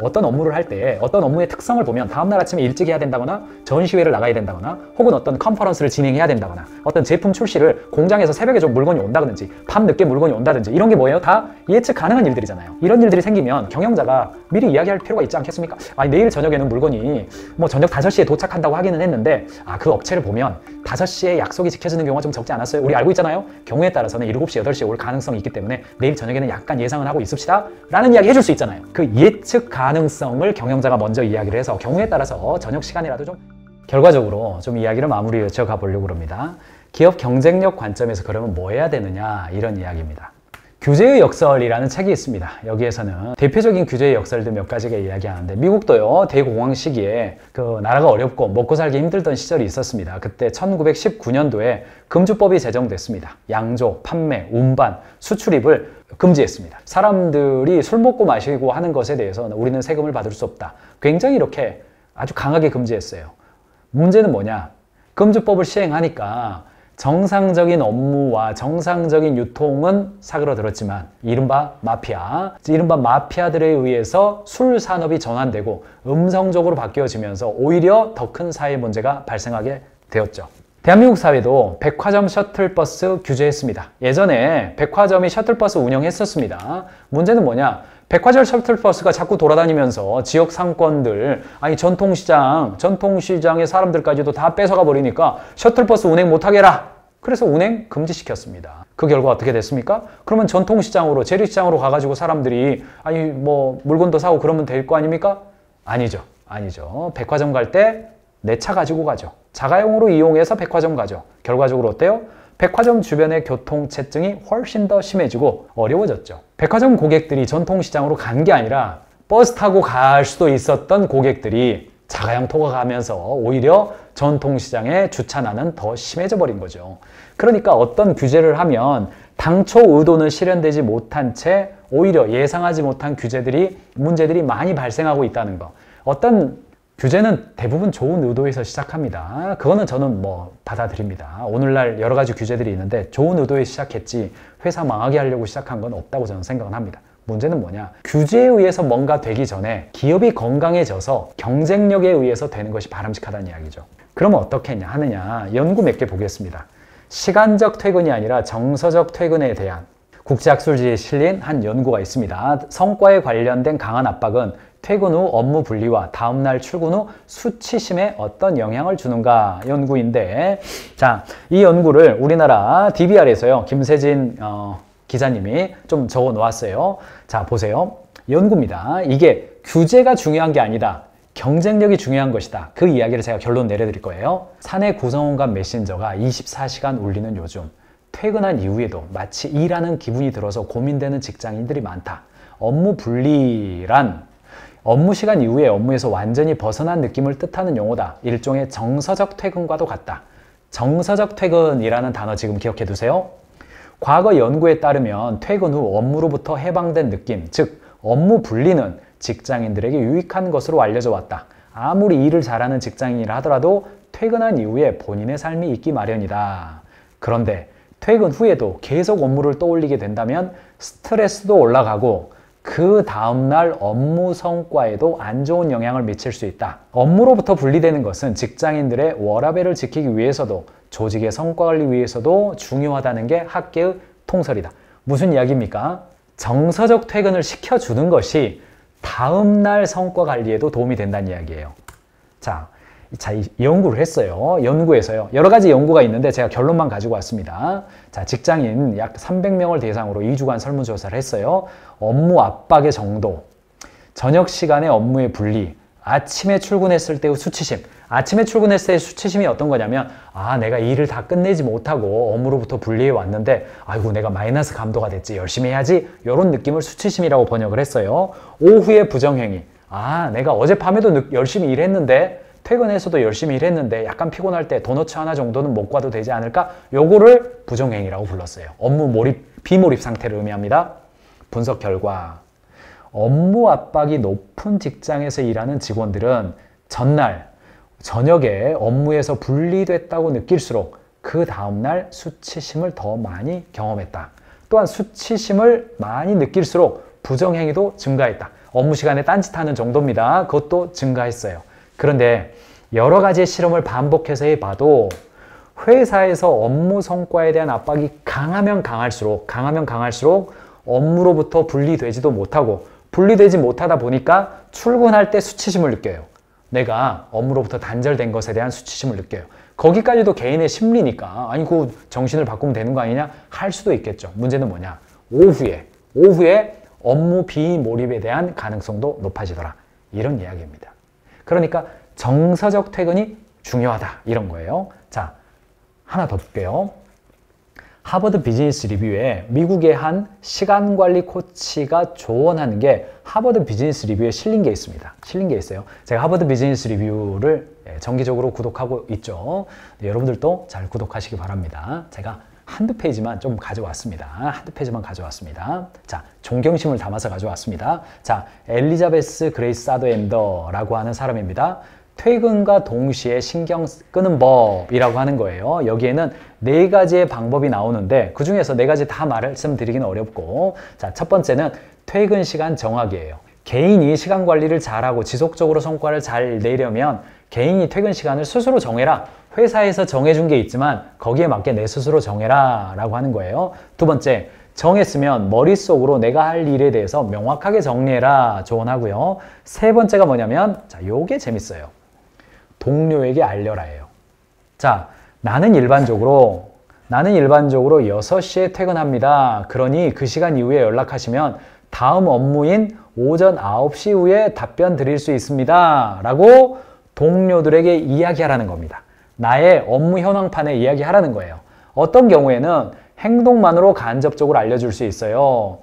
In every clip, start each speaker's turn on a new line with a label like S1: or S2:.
S1: 어떤 업무를 할 때 어떤 업무의 특성을 보면 다음날 아침에 일찍 해야 된다거나 전시회를 나가야 된다거나 혹은 어떤 컨퍼런스를 진행해야 된다거나 어떤 제품 출시를 공장에서 새벽에 좀 물건이 온다든지 밤늦게 물건이 온다든지 이런 게 뭐예요? 다 예측 가능한 일들이잖아요. 이런 일들이 생기면 경영자가 미리 이야기할 필요가 있지 않겠습니까? 아니 내일 저녁에는 물건이 뭐 저녁 5시에 도착한다고 하기는 했는데 그 업체를 보면 5시에 약속이 지켜지는 경우가 좀 적지 않았어요? 우리 알고 있잖아요. 경우에 따라서는 7시, 8시에 올 가능성이 있기 때문에 내일 저녁에는 약간 예상은 하고 있읍시다 라는 이야기 해줄 수 있잖아요. 그 예측 가능성을 경영자가 먼저 이야기를 해서 경우에 따라서 저녁 시간이라도 좀 결과적으로 좀 이야기를 마무리 지어가 보려고 합니다. 기업 경쟁력 관점에서 그러면 뭐 해야 되느냐 이런 이야기입니다. 규제의 역설이라는 책이 있습니다. 여기에서는 대표적인 규제의 역설들 몇 가지가 이야기하는데 미국도요 대공황 시기에 그 나라가 어렵고 먹고 살기 힘들던 시절이 있었습니다. 그때 1919년도에 금주법이 제정됐습니다. 양조, 판매, 운반, 수출입을 금지했습니다. 사람들이 술 먹고 마시고 하는 것에 대해서는 우리는 세금을 받을 수 없다. 굉장히 이렇게 아주 강하게 금지했어요. 문제는 뭐냐? 금주법을 시행하니까 정상적인 업무와 정상적인 유통은 사그러들었지만 이른바 마피아들에 의해서 술 산업이 전환되고 음성적으로 바뀌어지면서 오히려 더 큰 사회 문제가 발생하게 되었죠. 대한민국 사회도 백화점 셔틀버스 규제했습니다. 예전에 백화점이 셔틀버스 운영했었습니다. 문제는 뭐냐? 백화점 셔틀버스가 자꾸 돌아다니면서 지역 상권들, 전통시장의 사람들까지도 다 뺏어가 버리니까 셔틀버스 운행 못하게 해라. 그래서 운행 금지시켰습니다. 그 결과 어떻게 됐습니까? 그러면 전통시장으로, 재래시장으로 가가지고 사람들이 뭐 물건도 사고 그러면 될 거 아닙니까? 아니죠. 백화점 갈 때 내 차 가지고 가죠. 자가용으로 이용해서 백화점 가죠. 결과적으로 어때요? 백화점 주변의 교통체증이 훨씬 더 심해지고 어려워졌죠. 백화점 고객들이 전통시장으로 간 게 아니라 버스 타고 갈 수도 있었던 고객들이 자가용 타고 가면서 오히려 전통시장의 주차난은 더 심해져 버린 거죠. 그러니까 어떤 규제를 하면 당초 의도는 실현되지 못한 채 오히려 예상하지 못한 문제들이 많이 발생하고 있다는 거. 어떤 규제는 대부분 좋은 의도에서 시작합니다. 그거는 저는 받아들입니다. 오늘날 여러 가지 규제들이 있는데 좋은 의도에 시작했지 회사 망하게 하려고 시작한 건 없다고 저는 생각은 합니다. 문제는 뭐냐? 규제에 의해서 뭔가 되기 전에 기업이 건강해져서 경쟁력에 의해서 되는 것이 바람직하다는 이야기죠. 그러면 어떻게 하느냐? 연구 몇 개 보겠습니다. 시간적 퇴근이 아니라 정서적 퇴근에 대한 국제학술지에 실린 한 연구가 있습니다. 성과에 관련된 강한 압박은 퇴근 후 업무 분리와 다음날 출근 후 수치심에 어떤 영향을 주는가 연구인데, 자, 이 연구를 우리나라 DBR에서요 김세진 기자님이 좀 적어 놓았어요. 자, 보세요. 연구입니다. 이게 규제가 중요한 게 아니다. 경쟁력이 중요한 것이다. 그 이야기를 제가 결론 내려드릴 거예요. 사내 구성원과 메신저가 24시간 울리는 요즘 퇴근한 이후에도 마치 일하는 기분이 들어서 고민되는 직장인들이 많다. 업무 분리란 업무 시간 이후에 업무에서 완전히 벗어난 느낌을 뜻하는 용어다. 일종의 정서적 퇴근과도 같다. 정서적 퇴근이라는 단어 지금 기억해 두세요. 과거 연구에 따르면 퇴근 후 업무로부터 해방된 느낌, 즉 업무 분리는 직장인들에게 유익한 것으로 알려져 왔다. 아무리 일을 잘하는 직장인이라 하더라도 퇴근한 이후에 본인의 삶이 있기 마련이다. 그런데 퇴근 후에도 계속 업무를 떠올리게 된다면 스트레스도 올라가고 그 다음날 업무 성과에도 안 좋은 영향을 미칠 수 있다. 업무로부터 분리되는 것은 직장인들의 워라밸을 지키기 위해서도 조직의 성과 관리 위해서도 중요하다는 게 학계의 통설이다. 무슨 이야기입니까? 정서적 퇴근을 시켜주는 것이 다음날 성과 관리에도 도움이 된다는 이야기예요. 자, 이 연구를 했어요. 연구에서요. 여러 가지 연구가 있는데 제가 결론만 가지고 왔습니다. 자, 직장인 약 300명을 대상으로 2주간 설문조사를 했어요. 업무 압박의 정도, 저녁 시간에 업무의 분리, 아침에 출근했을 때의 수치심. 아침에 출근했을 때의 수치심이 어떤 거냐면 내가 일을 다 끝내지 못하고 업무로부터 분리해 왔는데 아이고 내가 마이너스 감도가 됐지. 열심히 해야지. 이런 느낌을 수치심이라고 번역을 했어요. 오후의 부정행위. 내가 어젯밤에도 열심히 일했는데 퇴근해서도 열심히 일했는데 약간 피곤할 때 도너츠 하나 정도는 못 가도 되지 않을까? 요거를 부정행위라고 불렀어요. 업무 몰입, 비몰입 상태를 의미합니다. 분석 결과 업무 압박이 높은 직장에서 일하는 직원들은 전날 저녁에 업무에서 분리됐다고 느낄수록 그 다음날 수치심을 더 많이 경험했다. 또한 수치심을 많이 느낄수록 부정행위도 증가했다. 업무 시간에 딴짓하는 정도입니다. 그것도 증가했어요. 그런데 여러 가지의 실험을 반복해서 해봐도 회사에서 업무 성과에 대한 압박이 강하면 강할수록 업무로부터 분리되지도 못하고 분리되지 못하다 보니까 출근할 때 수치심을 느껴요. 내가 업무로부터 단절된 것에 대한 수치심을 느껴요. 거기까지도 개인의 심리니까 아니 그 정신을 바꾸면 되는 거 아니냐 할 수도 있겠죠. 문제는 뭐냐? 오후에 업무 비몰입에 대한 가능성도 높아지더라. 이런 이야기입니다. 그러니까 정서적 퇴근이 중요하다. 이런 거예요. 자, 하나 더 볼게요. 하버드 비즈니스 리뷰에 미국의 한 시간관리 코치가 조언하는 게 하버드 비즈니스 리뷰에 실린 게 있습니다. 실린 게 있어요. 제가 하버드 비즈니스 리뷰를 정기적으로 구독하고 있죠. 네, 여러분들도 잘 구독하시기 바랍니다. 제가 한두 페이지만 좀 가져왔습니다. 자, 존경심을 담아서 가져왔습니다. 자, 엘리자베스 그레이스 사더앤더라고 하는 사람입니다. 퇴근과 동시에 신경 끄는 법이라고 하는 거예요. 여기에는 4가지의 방법이 나오는데 그 중에서 4가지 다 말씀드리기는 어렵고, 자, 첫 번째는 퇴근 시간 정하기예요. 개인이 시간 관리를 잘하고 지속적으로 성과를 잘 내려면 개인이 퇴근 시간을 스스로 정해라. 회사에서 정해준 게 있지만 거기에 맞게 내 스스로 정해라 라고 하는 거예요. 두 번째, 정했으면 머릿속으로 내가 할 일에 대해서 명확하게 정리해라 조언하고요. 세 번째가 뭐냐면, 자, 요게 재밌어요. 동료에게 알려라예요. 자, 나는 일반적으로 6시에 퇴근합니다. 그러니 그 시간 이후에 연락하시면 다음 업무인 오전 9시 이후에 답변 드릴 수 있습니다. 라고 동료들에게 이야기하라는 겁니다. 나의 업무 현황판에 이야기하라는 거예요. 어떤 경우에는 행동만으로 간접적으로 알려줄 수 있어요.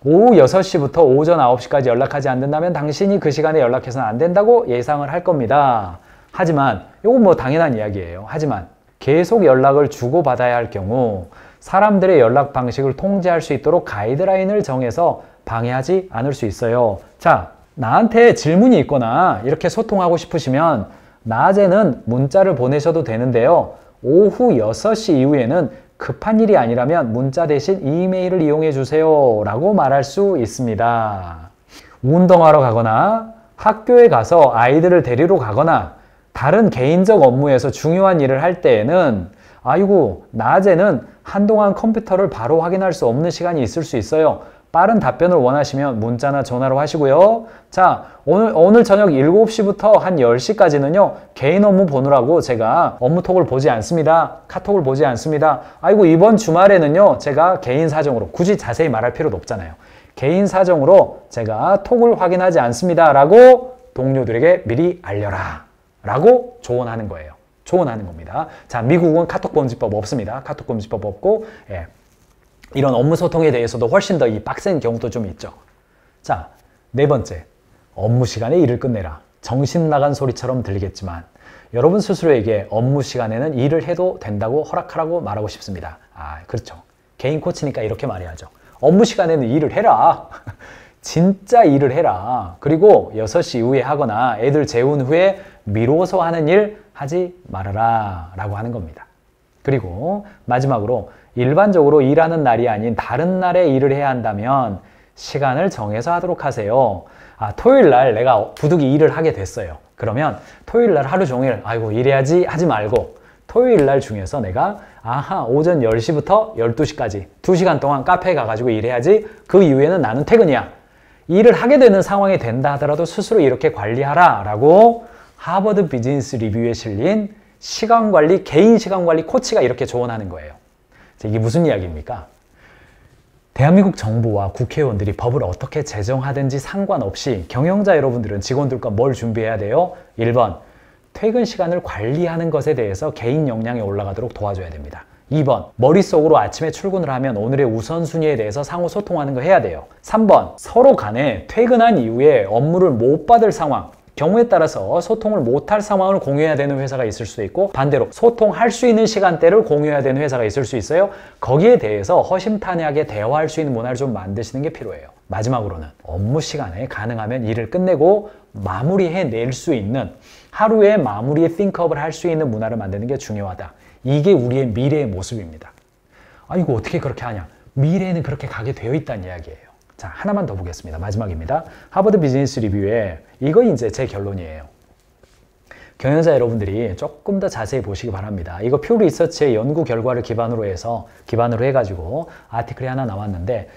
S1: 오후 6시부터 오전 9시까지 연락하지 않는다면 당신이 그 시간에 연락해서는 안 된다고 예상을 할 겁니다. 하지만 이건 뭐 당연한 이야기예요. 하지만 계속 연락을 주고받아야 할 경우 사람들의 연락 방식을 통제할 수 있도록 가이드라인을 정해서 방해하지 않을 수 있어요. 자, 나한테 질문이 있거나 이렇게 소통하고 싶으시면 낮에는 문자를 보내셔도 되는데요. 오후 6시 이후에는 급한 일이 아니라면 문자 대신 이메일을 이용해 주세요 라고 말할 수 있습니다. 운동하러 가거나 학교에 가서 아이들을 데리러 가거나 다른 개인적 업무에서 중요한 일을 할 때에는 아이고, 낮에는 한동안 컴퓨터를 바로 확인할 수 없는 시간이 있을 수 있어요. 빠른 답변을 원하시면 문자나 전화로 하시고요. 자, 오늘 저녁 7시부터 한 10시까지는요, 개인 업무 보느라고 제가 업무톡을 보지 않습니다. 카톡을 보지 않습니다. 아이고, 이번 주말에는요, 제가 개인 사정으로, 굳이 자세히 말할 필요도 없잖아요. 개인 사정으로 제가 톡을 확인하지 않습니다. 라고 동료들에게 미리 알려라. 라고 조언하는 거예요. 조언하는 겁니다. 자, 미국은 카톡 금지법 없습니다. 카톡 금지법 없고, 예. 이런 업무 소통에 대해서도 훨씬 더 이 빡센 경우도 좀 있죠. 자, 4번째, 업무 시간에 일을 끝내라. 정신 나간 소리처럼 들리겠지만 여러분 스스로에게 업무 시간에는 일을 해도 된다고 허락하라고 말하고 싶습니다. 아, 그렇죠. 개인 코치니까 이렇게 말해야죠. 업무 시간에는 일을 해라. 진짜 일을 해라. 그리고 6시 이후에 하거나 애들 재운 후에 미뤄서 하는 일 하지 말아라 라고 하는 겁니다. 그리고 마지막으로 일반적으로 일하는 날이 아닌 다른 날에 일을 해야 한다면 시간을 정해서 하도록 하세요. 아, 토요일 날 내가 부득이 일을 하게 됐어요. 그러면 토요일 날 하루 종일 아이고 일해야지 하지 말고 토요일 날 중에서 내가 오전 10시부터 12시까지 2시간 동안 카페에 가가지고 일해야지. 그 이후에는 나는 퇴근이야. 일을 하게 되는 상황이 된다 하더라도 스스로 이렇게 관리하라 라고 하버드 비즈니스 리뷰에 실린 시간관리, 개인 시간관리 코치가 이렇게 조언하는 거예요. 이게 무슨 이야기입니까? 대한민국 정부와 국회의원들이 법을 어떻게 제정하든지 상관없이 경영자 여러분들은 직원들과 뭘 준비해야 돼요? 1번, 퇴근 시간을 관리하는 것에 대해서 개인 역량이 올라가도록 도와줘야 됩니다. 2번, 머릿속으로 아침에 출근을 하면 오늘의 우선순위에 대해서 상호 소통하는 거 해야 돼요. 3번, 서로 간에 퇴근한 이후에 업무를 못 받을 상황, 경우에 따라서 소통을 못할 상황을 공유해야 되는 회사가 있을 수도 있고 반대로 소통할 수 있는 시간대를 공유해야 되는 회사가 있을 수 있어요. 거기에 대해서 허심탄회하게 대화할 수 있는 문화를 좀 만드시는 게 필요해요. 마지막으로는 업무 시간에 가능하면 일을 끝내고 마무리해낼 수 있는 하루의 마무리에 띵크업을 할 수 있는 문화를 만드는 게 중요하다. 이게 우리의 미래의 모습입니다. 이거 어떻게 그렇게 하냐? 미래에는 그렇게 가게 되어 있다는 이야기예요. 자, 하나만 더 보겠습니다. 마지막입니다. 하버드 비즈니스 리뷰에 이거 이제 제 결론이에요. 경영자 여러분들이 조금 더 자세히 보시기 바랍니다. 이거 퓨 리서치의 연구 결과를 기반으로 해가지고 아티클이 하나 나왔는데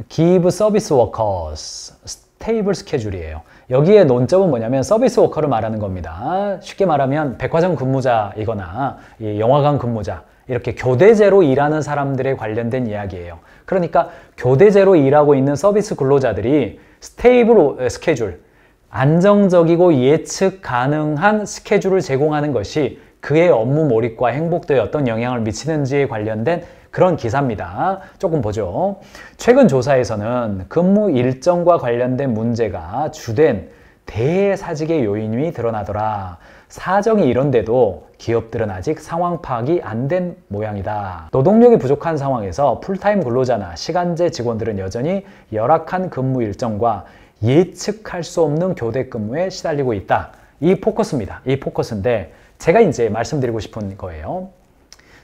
S1: Give Service Workers Stable Schedule이에요. 여기에 논점은 뭐냐면 서비스 워커를 말하는 겁니다. 쉽게 말하면 백화점 근무자이거나 영화관 근무자 이렇게 교대제로 일하는 사람들에 관련된 이야기예요. 그러니까 교대제로 일하고 있는 서비스 근로자들이 스테이블 스케줄, 안정적이고 예측 가능한 스케줄을 제공하는 것이 그의 업무 몰입과 행복도에 어떤 영향을 미치는지에 관련된 그런 기사입니다. 조금 보죠. 최근 조사에서는 근무 일정과 관련된 문제가 주된 대사직의 요인이 드러나더라. 사정이 이런데도 기업들은 아직 상황 파악이 안 된 모양이다. 노동력이 부족한 상황에서 풀타임 근로자나 시간제 직원들은 여전히 열악한 근무 일정과 예측할 수 없는 교대 근무에 시달리고 있다. 이 포커스입니다. 이 포커스인데 제가 이제 말씀드리고 싶은 거예요.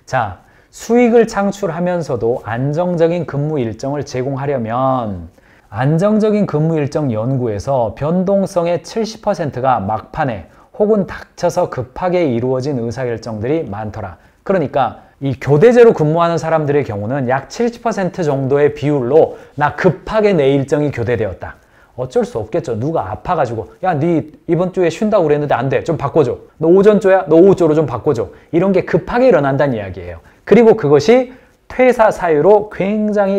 S1: 자, 수익을 창출하면서도 안정적인 근무 일정을 제공하려면 안정적인 근무 일정 연구에서 변동성의 70%가 막판에 혹은 닥쳐서 급하게 이루어진 의사결정들이 많더라. 그러니까 이 교대제로 근무하는 사람들의 경우는 약 70% 정도의 비율로 나 급하게 내 일정이 교대되었다. 어쩔 수 없겠죠. 누가 아파가지고 야, 네 이번 주에 쉰다고 그랬는데 안 돼. 좀 바꿔줘. 너 오전조야? 너 오후조로 좀 바꿔줘. 이런 게 급하게 일어난다는 이야기예요. 그리고 그것이 퇴사 사유로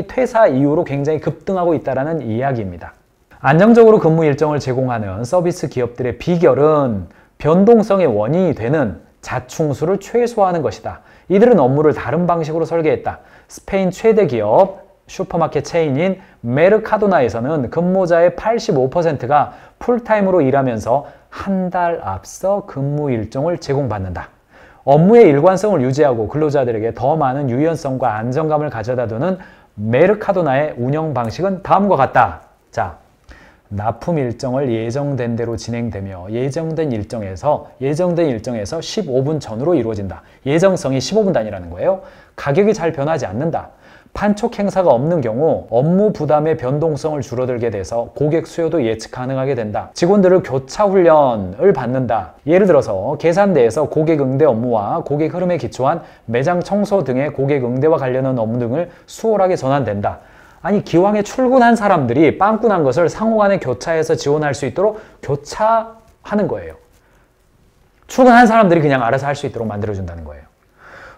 S1: 퇴사 이후로 굉장히 급등하고 있다는 이야기입니다. 안정적으로 근무 일정을 제공하는 서비스 기업들의 비결은 변동성의 원인이 되는 자충수를 최소화하는 것이다. 이들은 업무를 다른 방식으로 설계했다. 스페인 최대 기업 슈퍼마켓 체인인 메르카도나에서는 근무자의 85%가 풀타임으로 일하면서 한 달 앞서 근무 일정을 제공받는다. 업무의 일관성을 유지하고 근로자들에게 더 많은 유연성과 안정감을 가져다 두는 메르카도나의 운영 방식은 다음과 같다. 자, 납품 일정을 예정된 대로 진행되며 예정된 일정에서 15분 전후로 이루어진다. 예정성이 15분 단위라는 거예요. 가격이 잘 변하지 않는다. 판촉 행사가 없는 경우 업무 부담의 변동성을 줄어들게 돼서 고객 수요도 예측 가능하게 된다. 직원들을 교차 훈련을 받는다. 예를 들어서 계산대에서 고객 응대 업무와 고객 흐름에 기초한 매장 청소 등의 고객 응대와 관련한 업무 등을 수월하게 전환된다. 아니, 기왕에 출근한 사람들이 빵꾸난 것을 상호간에 교차해서 지원할 수 있도록 교차하는 거예요. 출근한 사람들이 그냥 알아서 할 수 있도록 만들어준다는 거예요.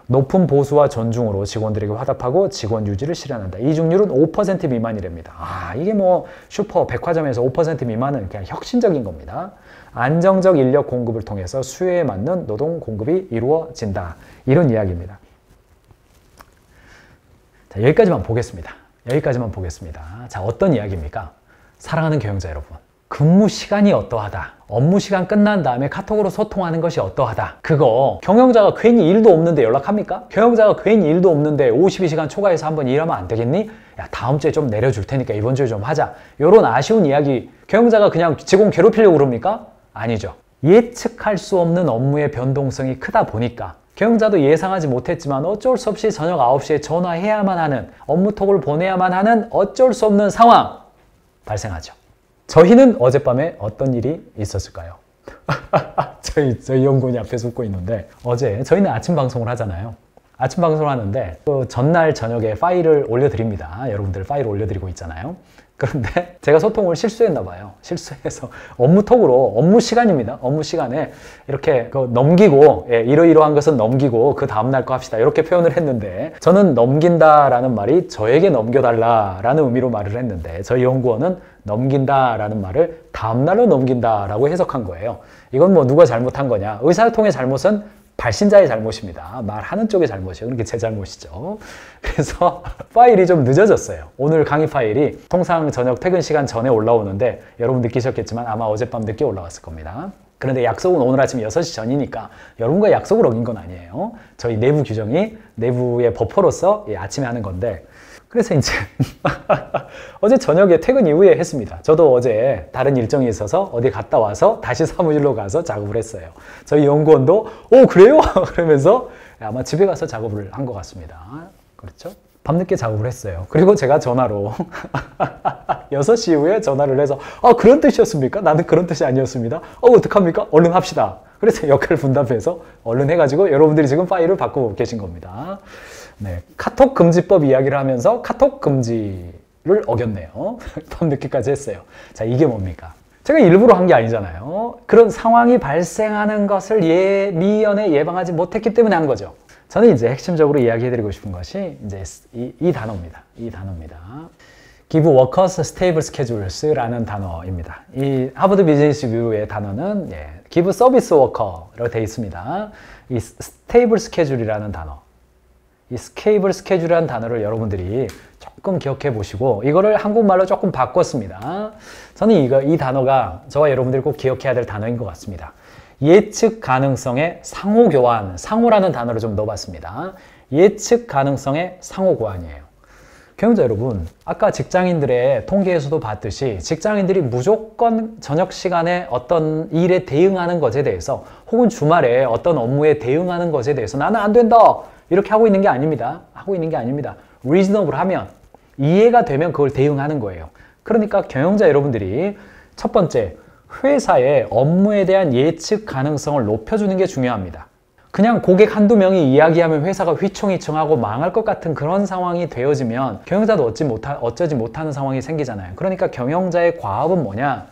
S1: 높은 보수와 존중으로 직원들에게 화답하고 직원 유지를 실현한다. 이중률은 5% 미만이랍니다. 이게 뭐 슈퍼 백화점에서 5% 미만은 그냥 혁신적인 겁니다. 안정적 인력 공급을 통해서 수요에 맞는 노동 공급이 이루어진다. 이런 이야기입니다. 자, 여기까지만 보겠습니다. 자, 어떤 이야기입니까? 사랑하는 경영자 여러분. 근무 시간이 어떠하다. 업무 시간 끝난 다음에 카톡으로 소통하는 것이 어떠하다. 그거 경영자가 괜히 일도 없는데 연락합니까? 경영자가 괜히 일도 없는데 52시간 초과해서 한번 일하면 안 되겠니? 야, 다음 주에 좀 내려줄 테니까 이번 주에 좀 하자. 이런 아쉬운 이야기 경영자가 그냥 직원 괴롭히려고 그럽니까? 아니죠. 예측할 수 없는 업무의 변동성이 크다 보니까 경영자도 예상하지 못했지만 어쩔 수 없이 저녁 9시에 전화해야만 하는, 업무톡을 보내야만 하는 어쩔 수 없는 상황 발생하죠. 저희는 어젯밤에 어떤 일이 있었을까요? 저희 연구원이 앞에서 웃고 있는데, 어제 저희는 아침 방송을 하잖아요. 아침 방송을 하는데 그 전날 저녁에 파일을 올려드립니다. 여러분들 파일 올려드리고 있잖아요. 그런데 제가 소통을 실수했나 봐요. 실수해서 업무톡으로, 업무 시간입니다. 업무 시간에 이렇게 넘기고, 이러이러한 것은 넘기고 그 다음날 거 합시다. 이렇게 표현을 했는데, 저는 넘긴다라는 말이 저에게 넘겨달라라는 의미로 말을 했는데, 저희 연구원은 넘긴다라는 말을 다음날로 넘긴다라고 해석한 거예요. 이건 뭐 누가 잘못한 거냐? 의사소통의 잘못은 발신자의 잘못입니다. 말하는 쪽의 잘못이에요. 그러니까 제 잘못이죠. 그래서 파일이 좀 늦어졌어요. 오늘 강의 파일이 통상 저녁 퇴근 시간 전에 올라오는데, 여러분 느끼셨겠지만 아마 어젯밤 늦게 올라왔을 겁니다. 그런데 약속은 오늘 아침 6시 전이니까 여러분과 약속을 어긴 건 아니에요. 저희 내부 규정이, 내부의 버퍼로서 아침에 하는 건데, 그래서 이제 어제 저녁에 퇴근 이후에 했습니다. 저도 어제 다른 일정이 있어서 어디 갔다 와서 다시 사무실로 가서 작업을 했어요. 저희 연구원도 그래요? 그러면서 아마 집에 가서 작업을 한 것 같습니다. 그렇죠? 밤늦게 작업을 했어요. 그리고 제가 전화로 6시 이후에 전화를 해서 그런 뜻이었습니까? 나는 그런 뜻이 아니었습니다. 어떡합니까? 얼른 합시다. 그래서 역할 분담해서 얼른 해가지고 여러분들이 지금 파일을 바꾸고 계신 겁니다. 네, 카톡 금지법 이야기를 하면서 카톡 금지를 어겼네요. 밤늦게까지 했어요. 자, 이게 뭡니까? 제가 일부러 한 게 아니잖아요. 그런 상황이 발생하는 것을 미연에 예방하지 못했기 때문에 한 거죠. 저는 이제 핵심적으로 이야기해드리고 싶은 것이 이제 이 단어입니다. 이 단어입니다. Give workers stable schedules라는 단어입니다. 이 하버드 비즈니스 리뷰의 단어는 Give service worker라고 되어 있습니다. 이 stable schedule이라는 단어, 이 stable schedule이라는 단어를 여러분들이 조금 기억해 보시고 이거를 한국말로 조금 바꿨습니다. 저는 이 단어가 저와 여러분들이 꼭 기억해야 될 단어인 것 같습니다. 예측 가능성의 상호 교환, 상호라는 단어를 좀 넣어봤습니다. 예측 가능성의 상호 교환이에요. 경영자 여러분, 아까 직장인들의 통계에서도 봤듯이 직장인들이 무조건 저녁 시간에 어떤 일에 대응하는 것에 대해서 혹은 주말에 어떤 업무에 대응하는 것에 대해서 나는 안 된다! 이렇게 하고 있는 게 아닙니다. 하고 있는 게 아닙니다. reasonable 하면, 이해가 되면 그걸 대응하는 거예요. 그러니까 경영자 여러분들이 첫 번째, 회사의 업무에 대한 예측 가능성을 높여주는 게 중요합니다. 그냥 고객 한두 명이 이야기하면 회사가 휘청휘청하고 망할 것 같은 그런 상황이 되어지면 경영자도 어쩌지 못하는 상황이 생기잖아요. 그러니까 경영자의 과업은 뭐냐?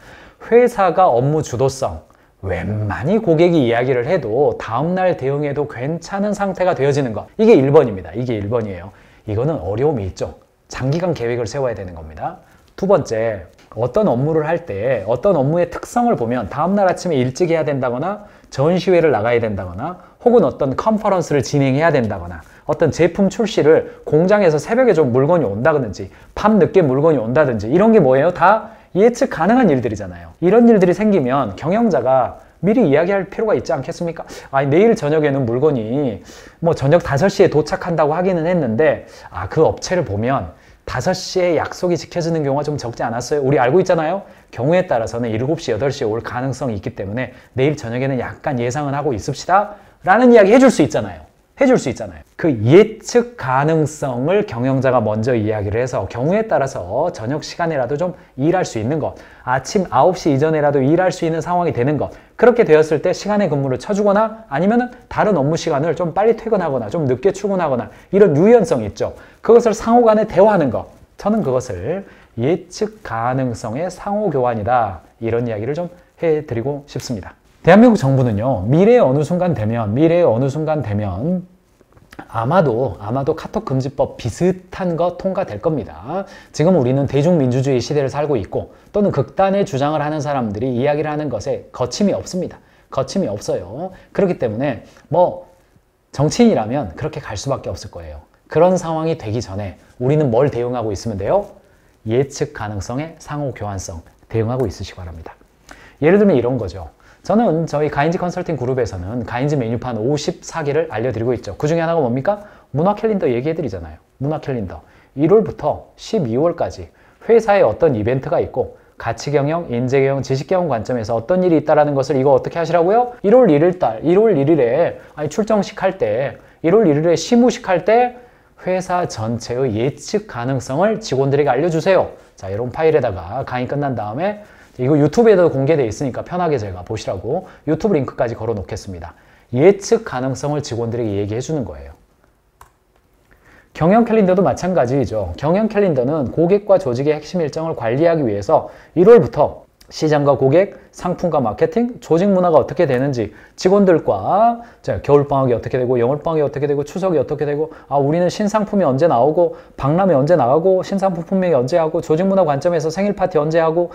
S1: 회사가 업무 주도성, 웬만히 고객이 이야기를 해도 다음날 대응해도 괜찮은 상태가 되어지는 것. 이게 1번입니다. 이게 1번이에요. 이거는 어려움이 있죠. 장기간 계획을 세워야 되는 겁니다. 두 번째, 어떤 업무를 할 때 어떤 업무의 특성을 보면 다음날 아침에 일찍 해야 된다거나 전시회를 나가야 된다거나 혹은 어떤 컨퍼런스를 진행해야 된다거나 어떤 제품 출시를 공장에서 새벽에 좀 물건이 온다든지 밤늦게 물건이 온다든지 이런 게 뭐예요? 다 예측 가능한 일들이잖아요. 이런 일들이 생기면 경영자가 미리 이야기할 필요가 있지 않겠습니까? 내일 저녁에는 물건이 뭐 저녁 5시에 도착한다고 하기는 했는데 그 업체를 보면 5시에 약속이 지켜지는 경우가 좀 적지 않았어요? 우리 알고 있잖아요? 경우에 따라서는 7시, 8시에 올 가능성이 있기 때문에 내일 저녁에는 약간 예상은 하고 있읍시다 라는 이야기 해줄 수 있잖아요. 해줄 수 있잖아요. 그 예측 가능성을 경영자가 먼저 이야기를 해서 경우에 따라서 저녁 시간이라도 좀 일할 수 있는 것, 아침 9시 이전에라도 일할 수 있는 상황이 되는 것, 그렇게 되었을 때 시간의 근무를 쳐주거나 아니면 다른 업무 시간을 좀 빨리 퇴근하거나 좀 늦게 출근하거나 이런 유연성이 있죠. 그것을 상호 간에 대화하는 것, 저는 그것을 예측 가능성의 상호 교환이다, 이런 이야기를 좀 해드리고 싶습니다. 대한민국 정부는요, 미래의 어느 순간 되면 아마도 카톡 금지법 비슷한 거 통과될 겁니다. 지금 우리는 대중민주주의 시대를 살고 있고 또는 극단의 주장을 하는 사람들이 이야기를 하는 것에 거침이 없습니다. 거침이 없어요. 그렇기 때문에 정치인이라면 그렇게 갈 수밖에 없을 거예요. 그런 상황이 되기 전에 우리는 뭘 대응하고 있으면 돼요? 예측 가능성의 상호 교환성 대응하고 있으시기 바랍니다. 예를 들면 이런 거죠. 저는 저희 가인지 컨설팅 그룹에서는 가인지 메뉴판 54개를 알려드리고 있죠. 그 중에 하나가 뭡니까? 문화 캘린더 얘기해드리잖아요. 문화 캘린더. 1월부터 12월까지 회사에 어떤 이벤트가 있고 가치경영, 인재경영, 지식경영 관점에서 어떤 일이 있다는 것을 이거 어떻게 하시라고요? 1월 1일에 출정식 할 때, 1월 1일에 시무식 할 때 회사 전체의 예측 가능성을 직원들에게 알려주세요. 자, 이런 파일에다가 강의 끝난 다음에 이거 유튜브에도 공개되어 있으니까 편하게 제가 보시라고 유튜브 링크까지 걸어 놓겠습니다. 예측 가능성을 직원들에게 얘기해 주는 거예요. 경영 캘린더도 마찬가지죠. 경영 캘린더는 고객과 조직의 핵심 일정을 관리하기 위해서 1월부터 시장과 고객, 상품과 마케팅, 조직 문화가 어떻게 되는지, 직원들과 겨울방학이 어떻게 되고, 영월방학이 어떻게 되고, 추석이 어떻게 되고, 우리는 신상품이 언제 나오고, 박람회 언제 나가고, 신상품 판매 언제 하고, 조직 문화 관점에서 생일 파티 언제 하고,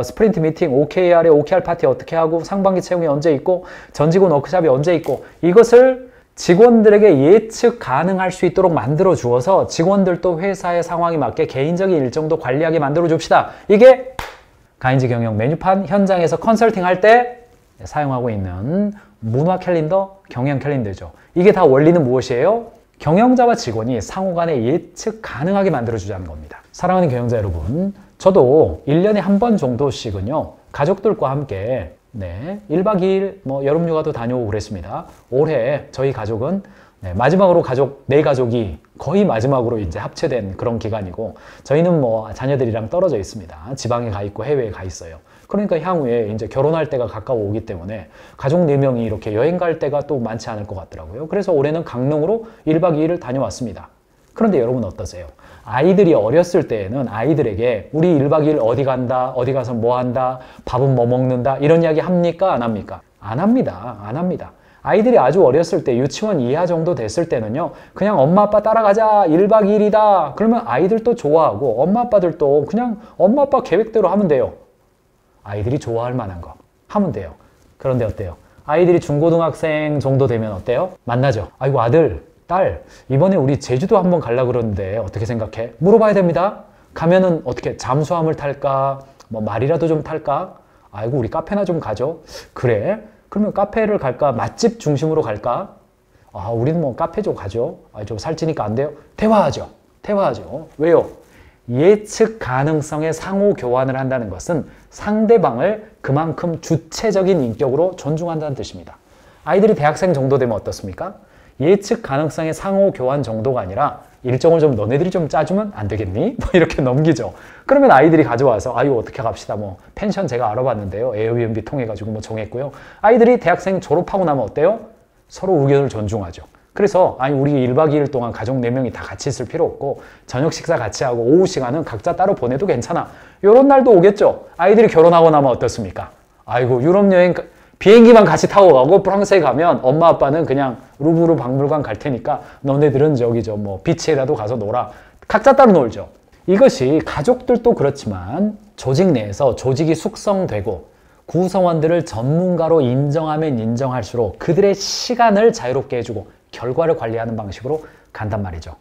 S1: 스프린트 미팅, OKR에 OKR 파티 어떻게 하고, 상반기 채용이 언제 있고, 전직원 워크숍이 언제 있고, 이것을 직원들에게 예측 가능할 수 있도록 만들어 주어서 직원들도 회사의 상황에 맞게 개인적인 일정도 관리하게 만들어 줍시다. 이게 가인지 경영 메뉴판 현장에서 컨설팅 할 때 사용하고 있는 문화 캘린더, 경영 캘린더죠. 이게 다 원리는 무엇이에요? 경영자와 직원이 상호 간에 예측 가능하게 만들어주자는 겁니다. 사랑하는 경영자 여러분, 저도 1년에 한 번 정도씩은요, 가족들과 함께 1박 2일 여름휴가도 다녀오고 그랬습니다. 올해 저희 가족은 네, 마지막으로 내 가족이 거의 마지막으로 이제 합체된 그런 기간이고, 저희는 뭐 자녀들이랑 떨어져 있습니다. 지방에 가 있고 해외에 가 있어요. 그러니까 향후에 이제 결혼할 때가 가까워 오기 때문에 가족 4명이 이렇게 여행 갈 때가 또 많지 않을 것 같더라고요. 그래서 올해는 강릉으로 1박 2일을 다녀왔습니다. 그런데 여러분 어떠세요? 아이들이 어렸을 때에는 아이들에게 우리 1박 2일 어디 간다, 어디 가서 뭐 한다, 밥은 뭐 먹는다, 이런 이야기 합니까? 안 합니까? 안 합니다. 안 합니다. 아이들이 아주 어렸을 때 유치원 이하 정도 됐을 때는요, 그냥 엄마 아빠 따라가자, 1박 2일이다. 그러면 아이들도 좋아하고 엄마 아빠들도 그냥 엄마 아빠 계획대로 하면 돼요. 아이들이 좋아할 만한 거 하면 돼요. 그런데 어때요? 아이들이 중고등학생 정도 되면 어때요? 만나죠. 아이고 아들, 딸, 이번에 우리 제주도 한번 가려고 그러는데 어떻게 생각해? 물어봐야 됩니다. 가면은 어떻게 잠수함을 탈까? 뭐 말이라도 좀 탈까? 아이고 우리 카페나 좀 가죠. 그래? 그러면 카페를 갈까? 맛집 중심으로 갈까? 아, 우리는 뭐 카페 좀 가죠. 아, 좀 살찌니까 안 돼요? 대화하죠. 대화하죠. 왜요? 예측 가능성의 상호 교환을 한다는 것은 상대방을 그만큼 주체적인 인격으로 존중한다는 뜻입니다. 아이들이 대학생 정도 되면 어떻습니까? 예측 가능성의 상호 교환 정도가 아니라 일정을 좀 너네들이 좀 짜주면 안 되겠니? 뭐 이렇게 넘기죠. 그러면 아이들이 가져와서 아유 어떻게 갑시다. 뭐 펜션 제가 알아봤는데요. 에어비앤비 통해 가지고 뭐 정했고요. 아이들이 대학생 졸업하고 나면 어때요? 서로 의견을 존중하죠. 그래서 아니 우리 1박 2일 동안 가족 4명이 다 같이 있을 필요 없고 저녁 식사 같이 하고 오후 시간은 각자 따로 보내도 괜찮아. 이런 날도 오겠죠. 아이들이 결혼하고 나면 어떻습니까? 아이고 유럽 여행 비행기만 같이 타고 가고 프랑스에 가면 엄마 아빠는 그냥 루브르 박물관 갈 테니까 너네들은 저기 뭐 비치에라도 가서 놀아. 각자 따로 놀죠. 이것이 가족들도 그렇지만 조직 내에서 조직이 숙성되고 구성원들을 전문가로 인정하면 인정할수록 그들의 시간을 자유롭게 해주고 결과를 관리하는 방식으로 간단 말이죠.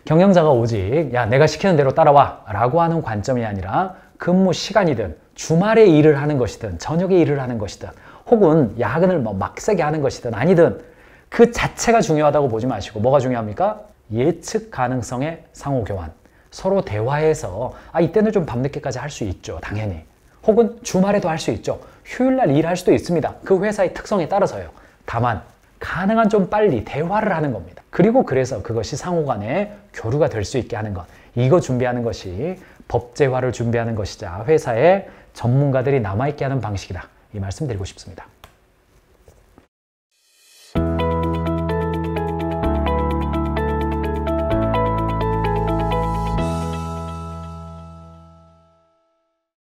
S1: 경영자가 오직 야 내가 시키는 대로 따라와 라고 하는 관점이 아니라 근무 시간이든 주말에 일을 하는 것이든 저녁에 일을 하는 것이든 혹은 야근을 뭐 막세게 하는 것이든 아니든 그 자체가 중요하다고 보지 마시고 뭐가 중요합니까? 예측 가능성의 상호 교환. 서로 대화해서 아 이때는 좀 밤늦게까지 할 수 있죠. 당연히. 혹은 주말에도 할 수 있죠. 휴일날 일할 수도 있습니다. 그 회사의 특성에 따라서요. 다만 가능한 좀 빨리 대화를 하는 겁니다. 그리고 그래서 그것이 상호 간의 교류가 될 수 있게 하는 것. 이거 준비하는 것이 법제화를 준비하는 것이자 회사에 전문가들이 남아있게 하는 방식이다. 이 말씀 드리고 싶습니다.